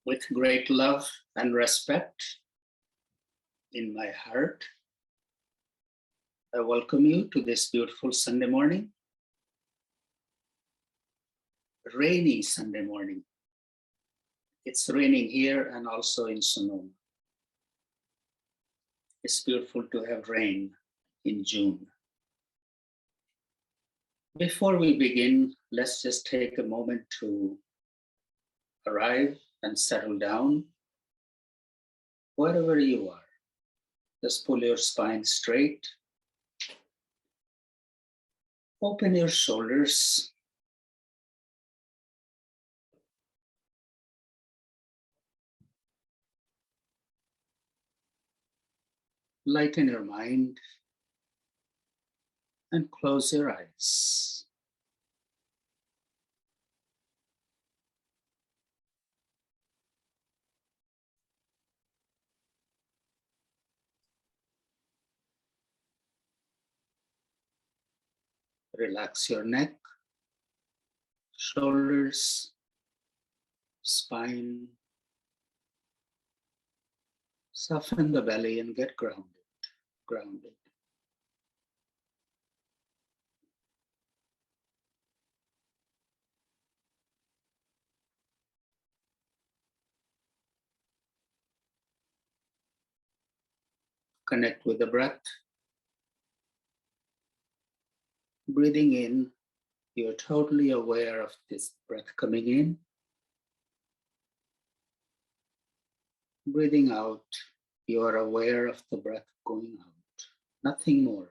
With great love and respect in my heart, I welcome you to this beautiful Sunday morning, rainy Sunday morning. It's raining here and also in Sonoma. It's beautiful to have rain in June. Before we begin, let's just take a moment to arrive and settle down. Wherever you are, just pull your spine straight. Open your shoulders. Lighten your mind and close your eyes. Relax your neck, shoulders, spine. Soften the belly and get grounded. Connect with the breath. Breathing in, you're totally aware of this breath coming in. Breathing out, you are aware of the breath going out. Nothing more.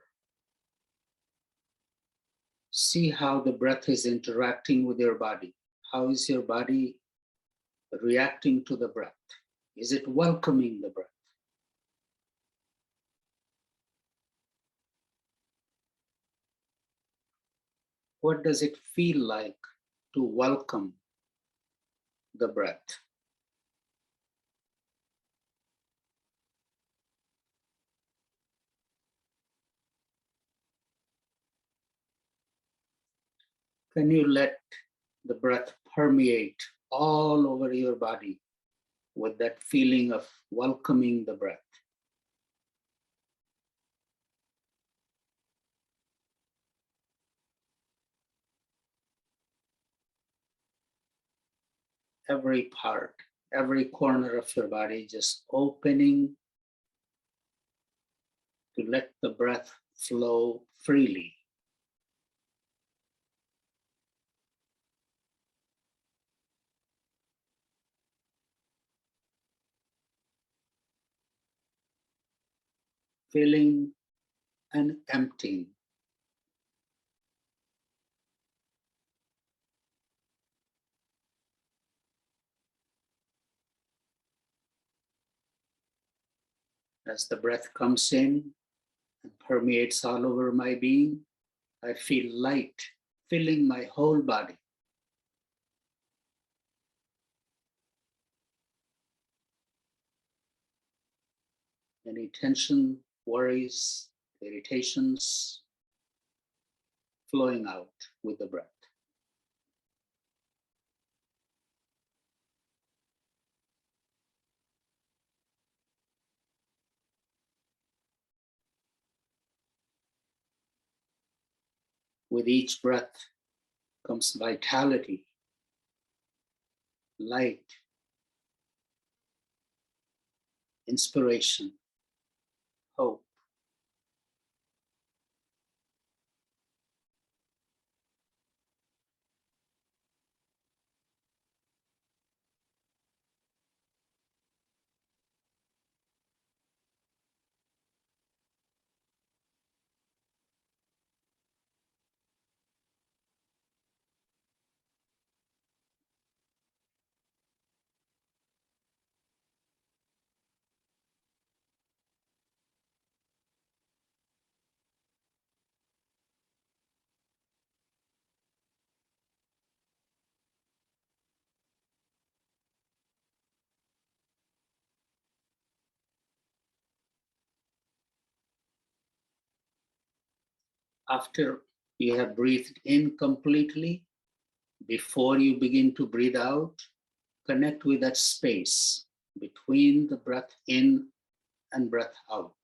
See how the breath is interacting with your body. How is your body reacting to the breath? Is it welcoming the breath? What does it feel like to welcome the breath? Can you let the breath permeate all over your body with that feeling of welcoming the breath? Every part, every corner of your body just opening to let the breath flow freely. Filling and emptying. As the breath comes in and permeates all over my being, I feel light filling my whole body. Any tension, worries, irritations flowing out with the breath. With each breath comes vitality, light, inspiration, hope. After you have breathed in completely, before you begin to breathe out, Connect with that space between the breath in and breath out.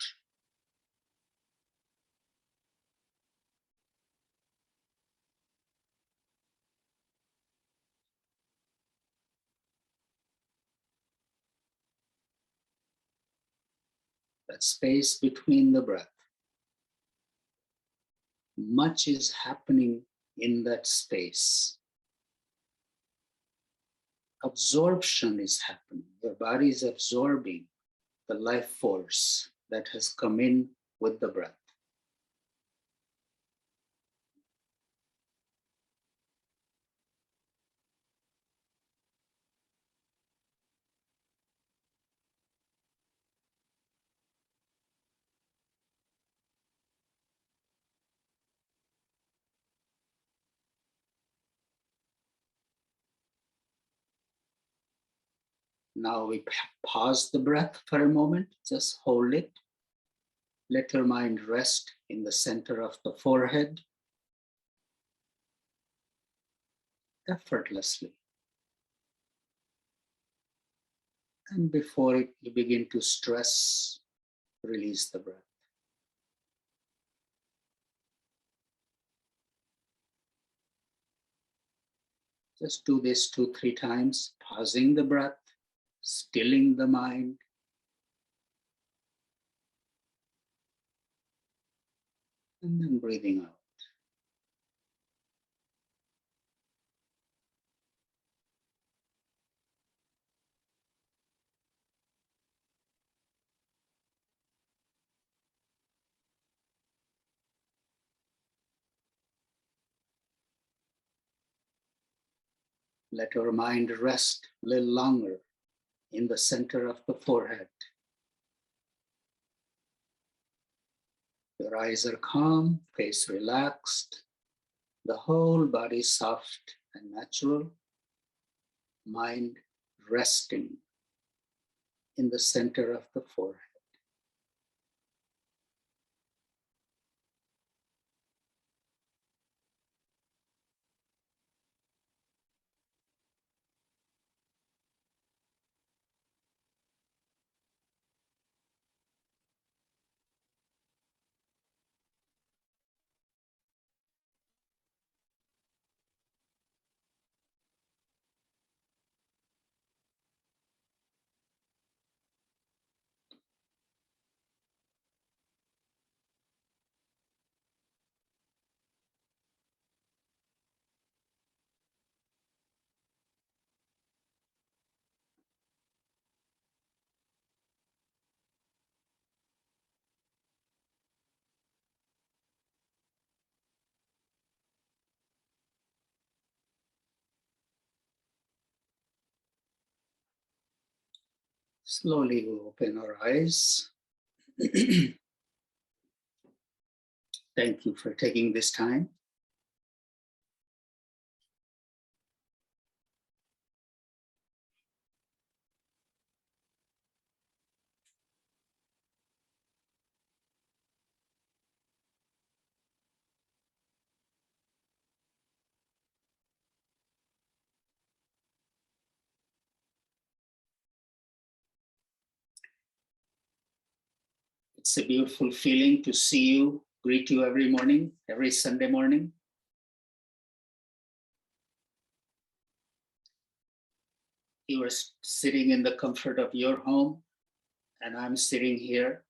That space between the breath. Much is happening in that space. Absorption is happening. Your body is absorbing the life force that has come in with the breath. Now we pause the breath for a moment, just hold it. Let your mind rest in the center of the forehead, effortlessly. And before you begin to stress, release the breath. Just do this 2-3 times, pausing the breath, stilling the mind. And then breathing out. Let your mind rest a little longer in the center of the forehead. Your eyes are calm, face relaxed, the whole body soft and natural, mind resting in the center of the forehead. Slowly we open our eyes. Thank you for taking this time. It's a beautiful feeling to see you, greet you every morning, every Sunday morning. You are sitting in the comfort of your home, and I'm sitting here.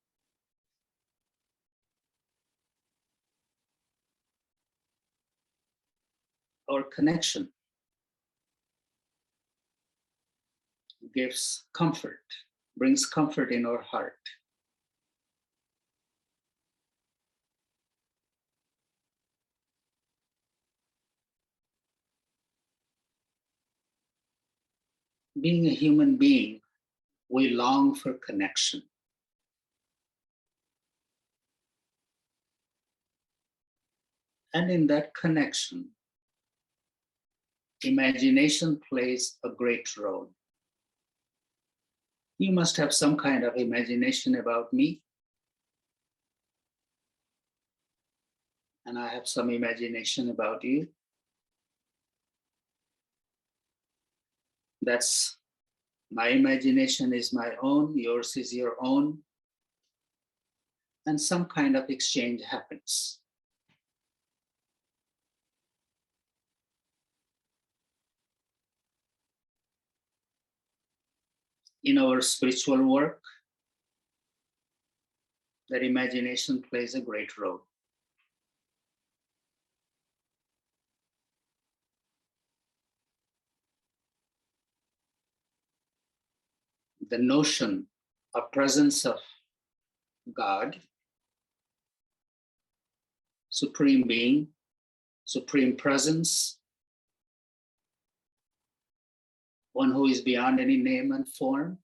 Our connection gives comfort, brings comfort in our heart. Being a human being, we long for connection. And in that connection, imagination plays a great role. You must have some kind of imagination about me. And I have some imagination about you. That's My imagination is my own, yours is your own, and some kind of exchange happens. In our spiritual work, that imagination plays a great role. The notion of presence of God, Supreme Being, Supreme Presence, one who is beyond any name and form,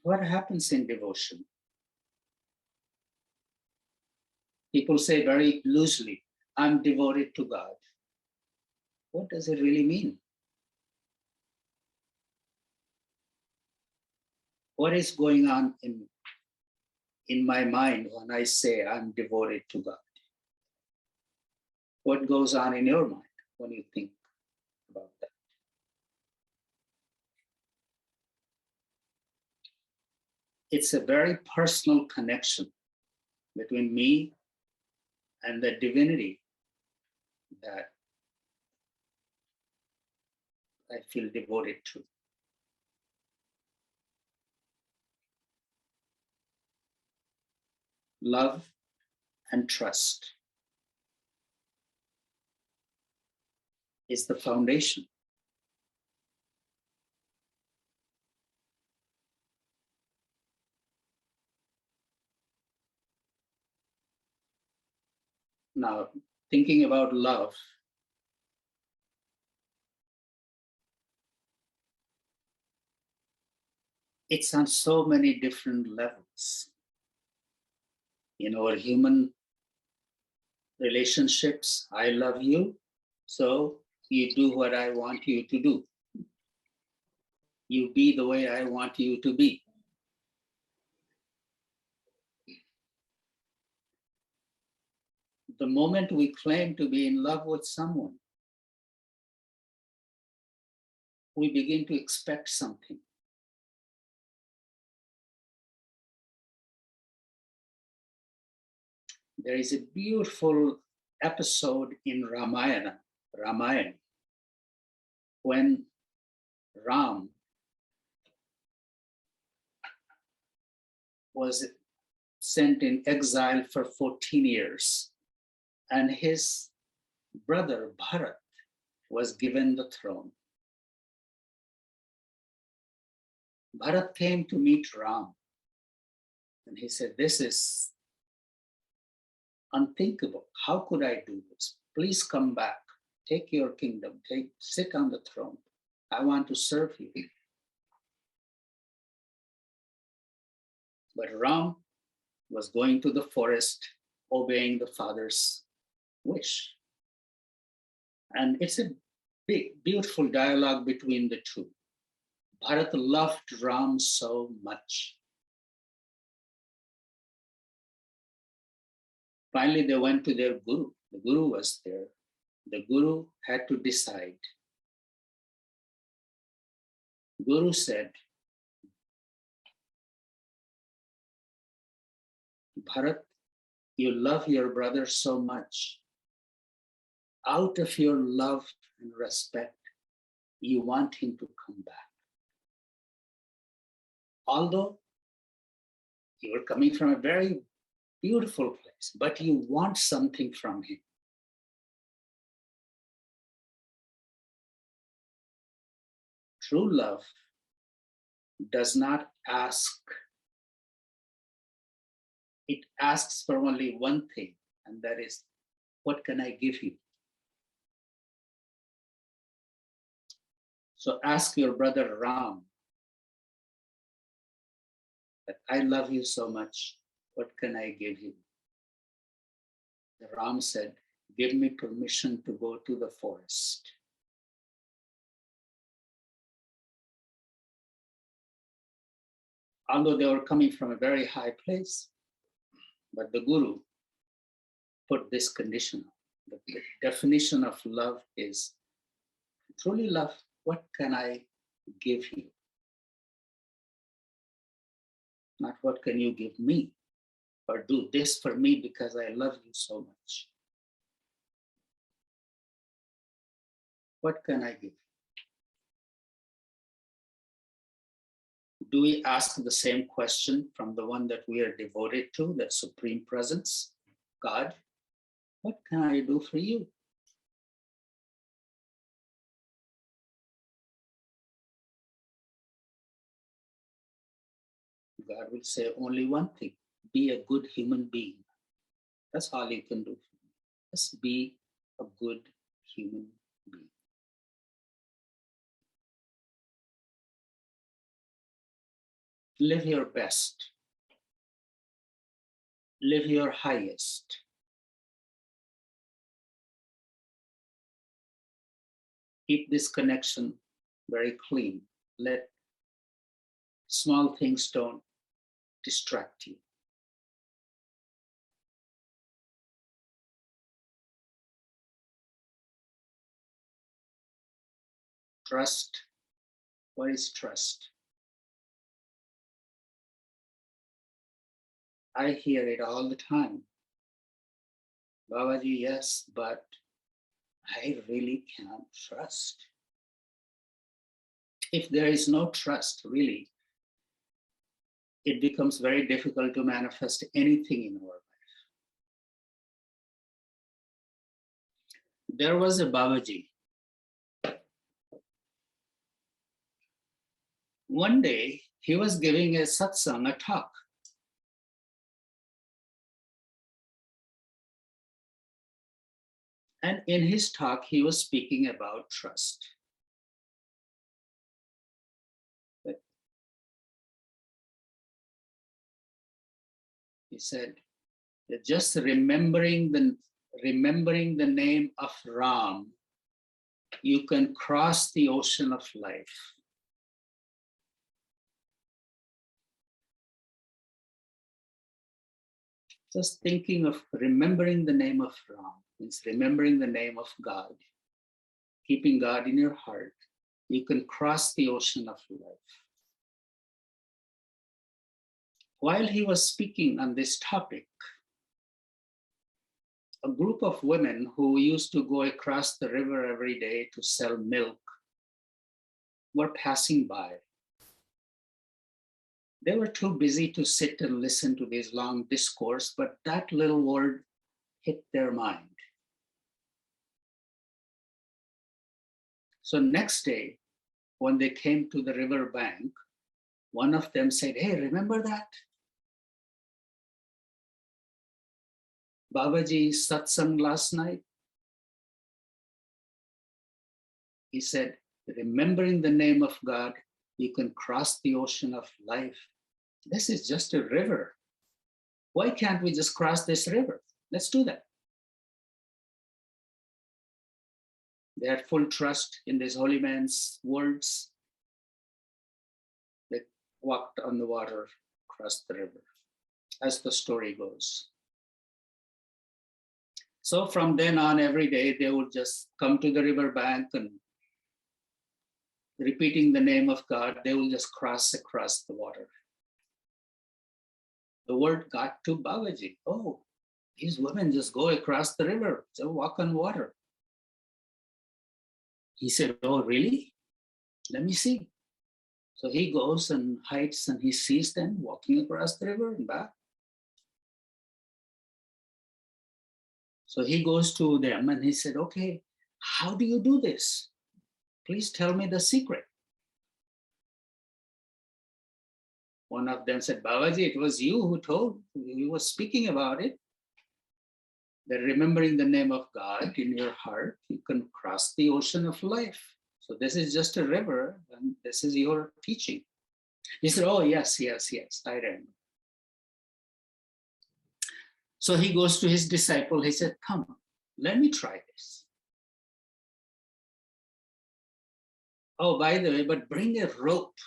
what happens in devotion? People say very loosely, I'm devoted to God. What does it really mean? What is going on in my mind when I say I'm devoted to God? What goes on in your mind when you think about that? It's a very personal connection between me and the divinity that I feel devoted to. Love and trust is the foundation. Now, thinking about love, it's on so many different levels. In our human relationships, I love you, so you do what I want you to do. You be the way I want you to be. The moment we claim to be in love with someone, we begin to expect something. There is a beautiful episode in Ramayana, when Ram was sent in exile for 14 years, and his brother Bharat was given the throne. Bharat came to meet Ram, and he said, this is unthinkable. How could I do this? Please come back. Take your kingdom. Sit on the throne. I want to serve you. But Ram was going to the forest, obeying the father's wish. And it's a big, beautiful dialogue between the two. Bharat loved Ram so much. Finally, they went to their guru. The guru was there. The guru had to decide. Guru said, Bharat, you love your brother so much. Out of your love and respect, you want him to come back. Although you are coming from a very beautiful place, but you want something from him. True love does not ask. It asks for only one thing, and that is, what can I give you? So ask your brother Ram that I love you so much. What can I give you? The Ram said, give me permission to go to the forest. although they were coming from a very high place, but the Guru put this condition. The definition of love is truly love. What can I give you? Not what can you give me, or do this for me because I love you so much. What can I give? Do we ask the same question from the one that we are devoted to, that supreme presence, God? What can I do for you? God will say only one thing: be a good human being. That's all you can do for me. Just be a good human being. Live your best. Live your highest. Keep this connection very clean. Let small things don't distract you. Trust. What is trust? I hear it all the time. Babaji, yes, but I really can't trust. If there is no trust, really, it becomes very difficult to manifest anything in our life. There was a Babaji. One day, he was giving a satsang, a talk. And in his talk, he was speaking about trust. But he said that just remembering the name of Ram, you can cross the ocean of life. Just thinking of remembering the name of Ram means remembering the name of God, keeping God in your heart. You can cross the ocean of life. While he was speaking on this topic, a group of women who used to go across the river every day to sell milk were passing by. They were too busy to sit and listen to this long discourse, but that little word hit their mind. So next day, when they came to the river bank, one of them said, "Hey, remember that? Babaji's satsang last night?" He said, remembering the name of God, you can cross the ocean of life. This is just a river. Why can't we just cross this river? Let's do that. They had full trust in this holy man's words. They walked on the water, crossed the river, as the story goes. So from then on, every day, they would just come to the river bank and repeating the name of God, they will just cross across the water. The word got to Babaji. Oh, these women just go across the river, they walk on water. He said, oh, really? Let me see. So he goes and hides and he sees them walking across the river and back. So he goes to them and he said, okay, how do you do this? Please tell me the secret. One of them said, Babaji, it was you who told, you were speaking about it. That remembering the name of God in your heart, you can cross the ocean of life. So this is just a river and this is your teaching. He said, oh, yes, I remember. So he goes to his disciple. He said, come, let me try this. Oh, by the way, but bring a rope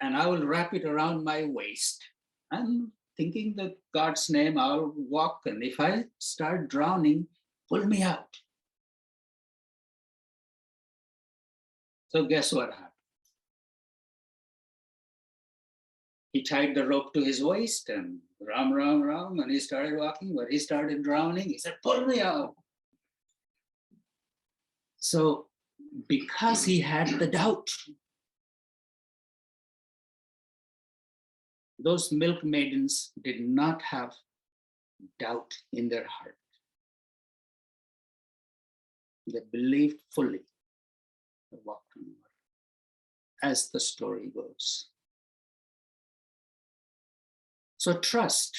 and I will wrap it around my waist. And thinking that God's name, I'll walk. And if I start drowning, pull me out. So guess what happened? He tied the rope to his waist and ram, and he started walking, but he started drowning. He said, pull me out. So because he had the doubt, those milkmaidens did not have doubt in their heart. They believed fully. They walked on water, as the story goes. So trust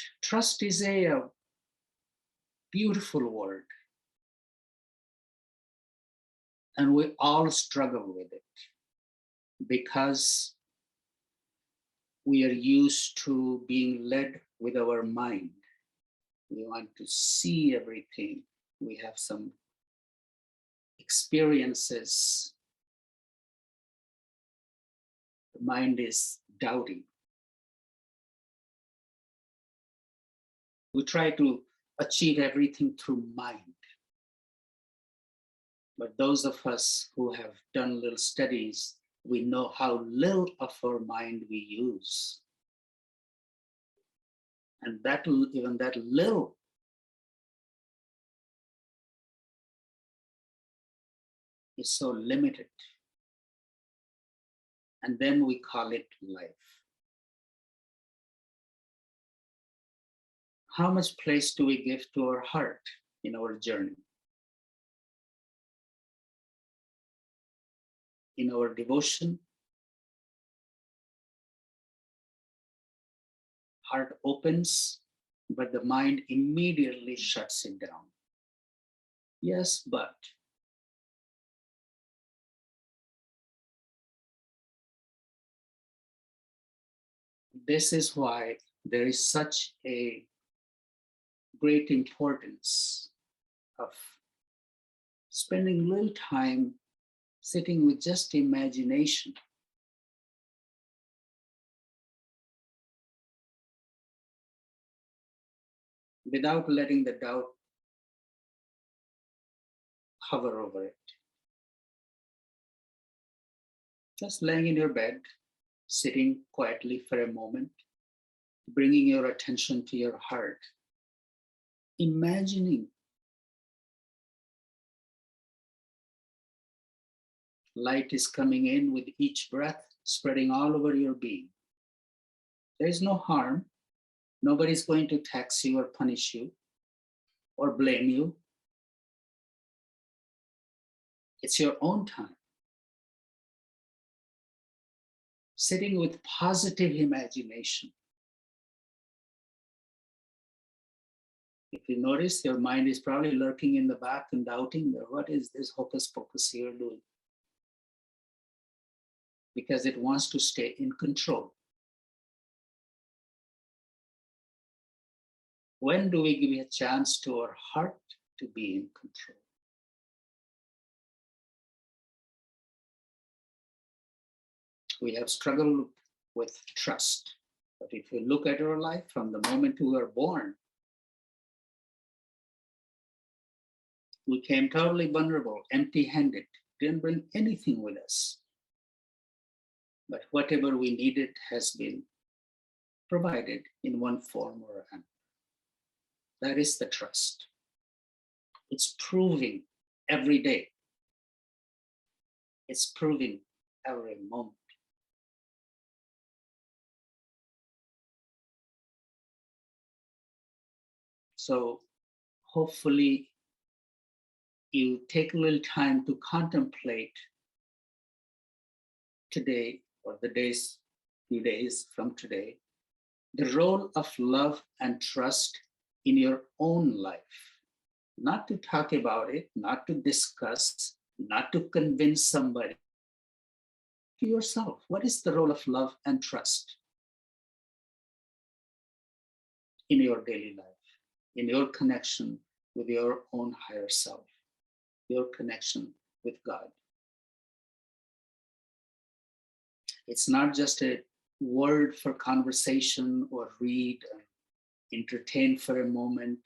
is a beautiful word. And we all struggle with it because we are used to being led with our mind. We want to see everything. We have some experiences. The mind is doubting. We try to achieve everything through mind. But those of us who have done little studies, we know how little of our mind we use. And even that little is so limited. And then we call it life. How much place do we give to our heart in our journey? In our devotion, heart opens, but the mind immediately shuts it down. Yes, but. This is why there is such a great importance of spending little time sitting with just imagination. Without letting the doubt hover over it. Just laying in your bed, sitting quietly for a moment, bringing your attention to your heart, imagining light is coming in with each breath, spreading all over your being. There is no harm. Nobody's going to tax you or punish you or blame you. It's your own time. Sitting with positive imagination. If you notice, your mind is probably lurking in the back and doubting, what is this hocus pocus here doing? Because it wants to stay in control. When do we give a chance to our heart to be in control? We have struggled with trust. But if you look at our life from the moment we were born, we came totally vulnerable, empty-handed, didn't bring anything with us. But whatever we needed has been provided in one form or another. That is the trust. It's proving every day. It's proving every moment. So hopefully you take a little time to contemplate today or few days from today, the role of love and trust in your own life. Not to talk about it, not to discuss, not to convince somebody. To yourself, what is the role of love and trust in your daily life, in your connection with your own higher self, your connection with God? It's not just a word for conversation or read and entertain for a moment.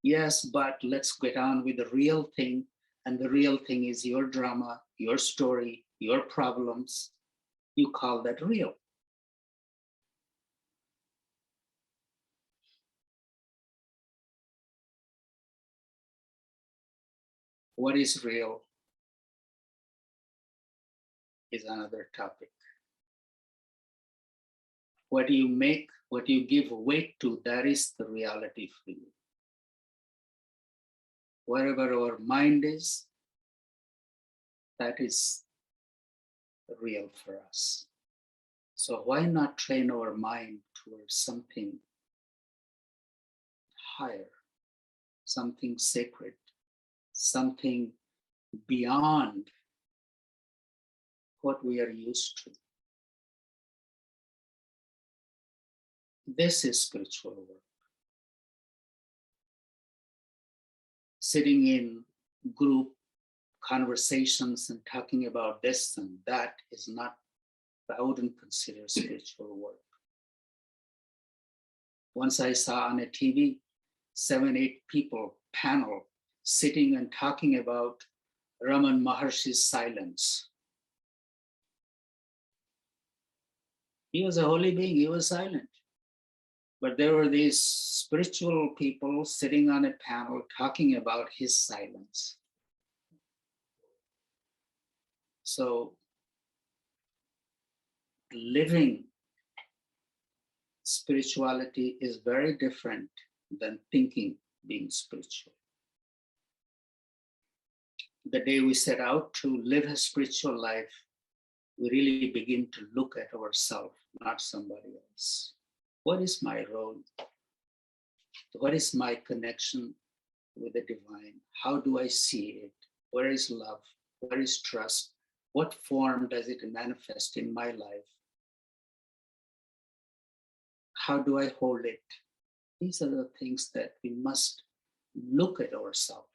Yes, but let's get on with the real thing. And the real thing is your drama, your story, your problems. You call that real. What is real is another topic. What you make, what you give weight to, that is the reality for you. Wherever our mind is, that is real for us. So why not train our mind towards something higher, something sacred, something beyond what we are used to? This is spiritual work. Sitting in group conversations and talking about this and that is not, I wouldn't consider spiritual work. Once I saw on a TV, 7-8 people panel sitting and talking about Raman Maharshi's silence. He was a holy being, he was silent. But there were these spiritual people sitting on a panel talking about his silence. So living spirituality is very different than thinking being spiritual. The day we set out to live a spiritual life, we really begin to look at ourselves, not somebody else. What is my role? What is my connection with the divine? How do I see it? Where is love? Where is trust? What form does it manifest in my life? How do I hold it? These are the things that we must look at ourselves.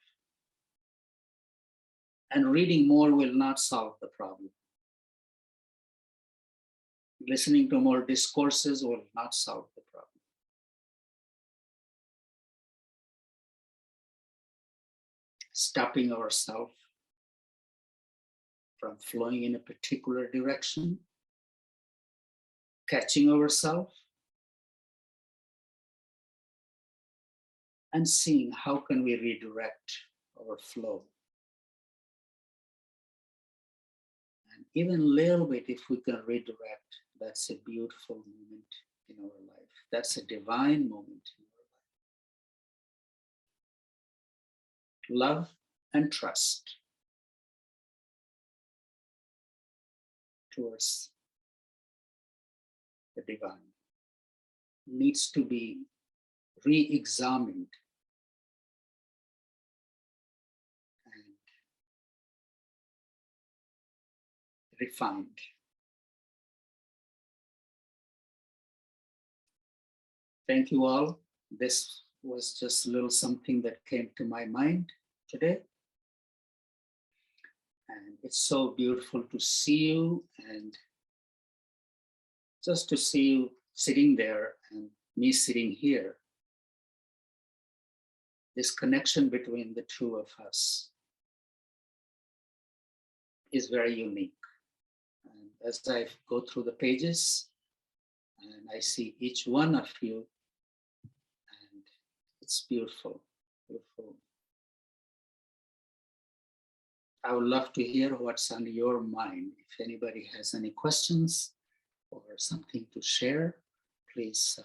And reading more will not solve the problem. Listening to more discourses will not solve the problem. Stopping ourselves from flowing in a particular direction, catching ourselves, and seeing how can we redirect our flow. And even a little bit, if we can redirect, that's a beautiful moment in our life. That's a divine moment in our life. Love and trust towards the divine needs to be re-examined and refined. Thank you all. This was just a little something that came to my mind today. And it's so beautiful to see you, and just to see you sitting there and me sitting here. This connection between the two of us is very unique. And as I go through the pages and I see each one of you, and it's beautiful, beautiful. I would love to hear what's on your mind. If anybody has any questions or something to share, please